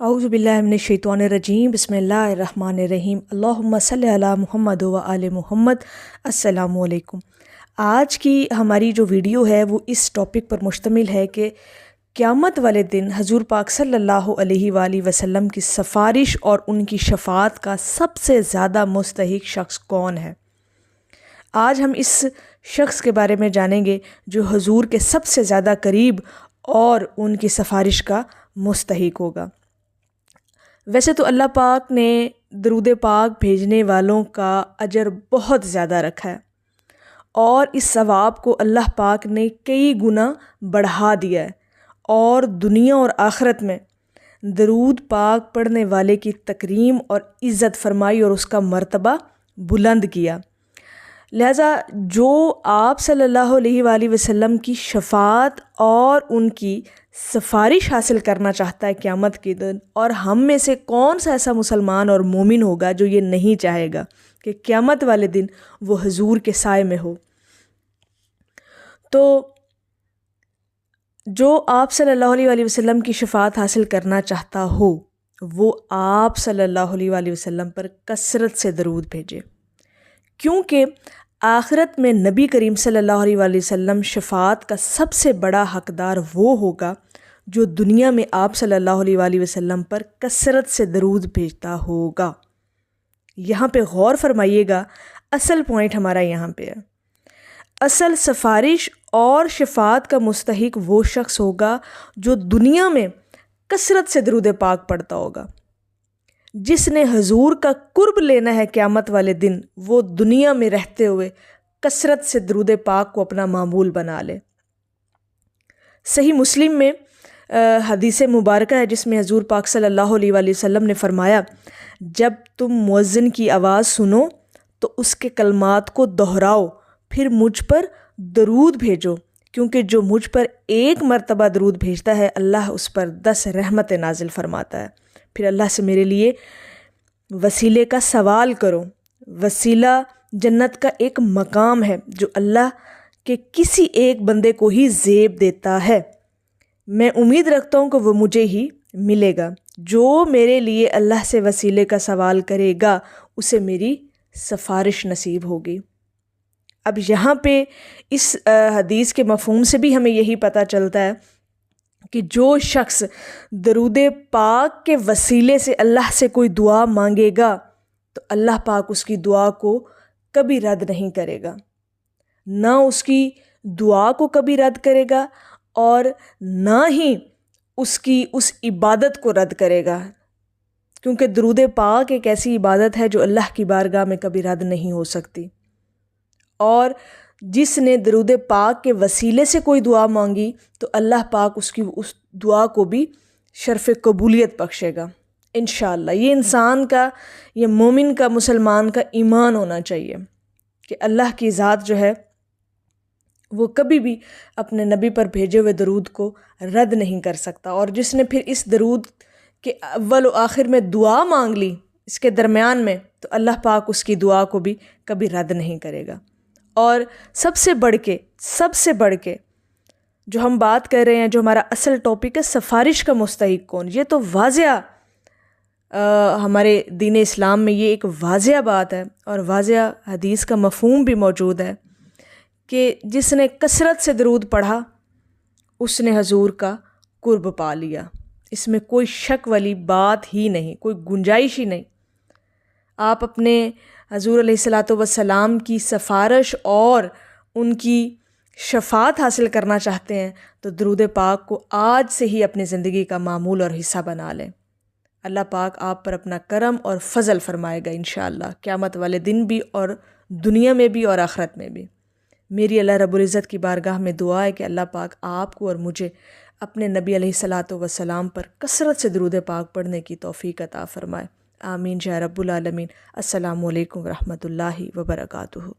औज़ु बिल्लाहि मिनश्शैतानिर्रजीम बिस्मिल्लाहिर्रहमानिर्रहीम अल्लाहुम्मा सल्लि अला मुहम्मद व आले मुहम्मद। अस्सलामु अलैकुम। आज की हमारी जो वीडियो है वो इस टॉपिक पर मुश्तमिल है कि क़यामत वाले दिन हज़ूर पाक सल्लल्लाहु अलैहि वसल्लम की सिफारिश और उनकी शफ़ाअत का सबसे ज़्यादा मुस्तहिक शख्स कौन है। आज हम इस शख्स के बारे में जानेंगे जो हज़ूर के सबसे ज़्यादा करीब और उनकी सिफारिश का मुस्तहिक होगा। वैसे तो अल्लाह पाक ने दरूद पाक भेजने वालों का अजर बहुत ज़्यादा रखा है और इस सवाब को अल्लाह पाक ने कई गुना बढ़ा दिया है और दुनिया और आखिरत में दरूद पाक पढ़ने वाले की तकरीम और इज़्ज़त फरमाई और उसका मर्तबा बुलंद किया। लिहाजा जो आप सल्लल्लाहु अलैहि वसल्लम की शफ़ाअत और उनकी सिफारिश हासिल करना चाहता है क़यामत के दिन, और हम में से कौन सा ऐसा मुसलमान और मोमिन होगा जो ये नहीं चाहेगा कि क़यामत वाले दिन वो हुज़ूर के साए में हो। तो जो आप सल्लल्लाहु अलैहि वसल्लम की शफ़ाअत हासिल करना चाहता हो वो आप सल्लल्लाहु अलैहि वसल्लम पर कसरत से दरूद भेजे, क्योंकि आखिरत में नबी करीम सल्लल्लाहु अलैहि वसल्लम शफ़ाअत का सबसे बड़ा हकदार वो होगा जो दुनिया में आप सल्लल्लाहु अलैहि वसल्लम पर कसरत से दरूद भेजता होगा। यहाँ पे गौर फरमाइएगा, असल पॉइंट हमारा यहाँ पे है। असल सिफारिश और शफ़ाअत का मुस्तहिक वो शख्स होगा जो दुनिया में कसरत से दरूद पाक पढ़ता होगा। जिसने हजूर का कुर्ब लेना है क़यामत वाले दिन, वो दुनिया में रहते हुए कसरत से दरूद पाक को अपना मामूल बना ले। सही मुस्लिम में हदीस मुबारक है जिसमें हजूर पाक सल्लल्लाहु अलैहि वसल्लम ने फरमाया, जब तुम मुअज्जिन की आवाज़ सुनो तो उसके कलमात को दोहराओ, फिर मुझ पर दरूद भेजो, क्योंकि जो मुझ पर एक मरतबा दरूद भेजता है अल्लाह उस पर 10 रहमतें नाजिल फरमाता है। फिर अल्लाह से मेरे लिए वसीले का सवाल करो। वसीला जन्नत का एक मकाम है जो अल्लाह के किसी एक बंदे को ही ज़ेब देता है। मैं उम्मीद रखता हूँ कि वो मुझे ही मिलेगा। जो मेरे लिए अल्लाह से वसीले का सवाल करेगा उसे मेरी सिफारिश नसीब होगी। अब यहाँ पे इस हदीस के मफ़हूम से भी हमें यही पता चलता है कि जो शख्स दरूद पाक के वसीले से अल्लाह से कोई दुआ मांगेगा तो अल्लाह पाक उसकी दुआ को कभी रद्द नहीं करेगा, ना उसकी दुआ को कभी रद्द करेगा और ना ही उसकी उस इबादत को रद्द करेगा, क्योंकि दरूद पाक एक ऐसी इबादत है जो अल्लाह की बारगाह में कभी रद्द नहीं हो सकती। और जिसने दरूद पाक के वसीले से कोई दुआ मांगी तो अल्लाह पाक उसकी उस दुआ को भी शर्फ़ कबूलियत बख्शेगा इंशाअल्लाह। ये इंसान का, ये मोमिन का, मुसलमान का ईमान होना चाहिए कि अल्लाह की ज़ात जो है वो कभी भी अपने नबी पर भेजे हुए दरूद को रद्द नहीं कर सकता। और जिसने फिर इस दरूद के अव्वल व आखिर में दुआ मांग ली इसके दरमियान में, तो अल्लाह पाक उसकी दुआ को भी कभी रद्द नहीं करेगा। और सबसे बढ़ के जो हम बात कर रहे हैं, जो हमारा असल टॉपिक है सिफारिश का मुस्तहिक कौन, ये तो वाज़िया हमारे दीन इस्लाम में ये एक वाज़िया बात है और वाज़िया हदीस का मफ़हूम भी मौजूद है कि जिसने कसरत से दरूद पढ़ा उसने हजूर का कुर्ब पा लिया। इसमें कोई शक वाली बात ही नहीं, कोई गुंजाइश ही नहीं। आप अपने हजूर अलैहिस्सलातु वस्सलाम की सिफारिश और उनकी शफ़ाअत हासिल करना चाहते हैं तो दरूद पाक को आज से ही अपनी ज़िंदगी का मामूल और हिस्सा बना लें। अल्लाह पाक आप पर अपना करम और फ़ज़ल फ़रमाएगा इंशाअल्लाह, क़यामत वाले दिन भी और दुनिया में भी और आखिरत में भी। मेरी अल्लाह रब्बुल इज़्ज़त की बारगाह में दुआ है कि अल्लाह पाक आपको और मुझे अपने नबी अलैहिस्सलातु वस्सलाम पर कसरत से दरूद पाक पढ़ने की तौफ़ीक़ अता फ़रमाए। आमीन या रब्बुल आलमीन। अस्सलामु अलैकुम व रहमतुल्लाहि व बरकातुहू।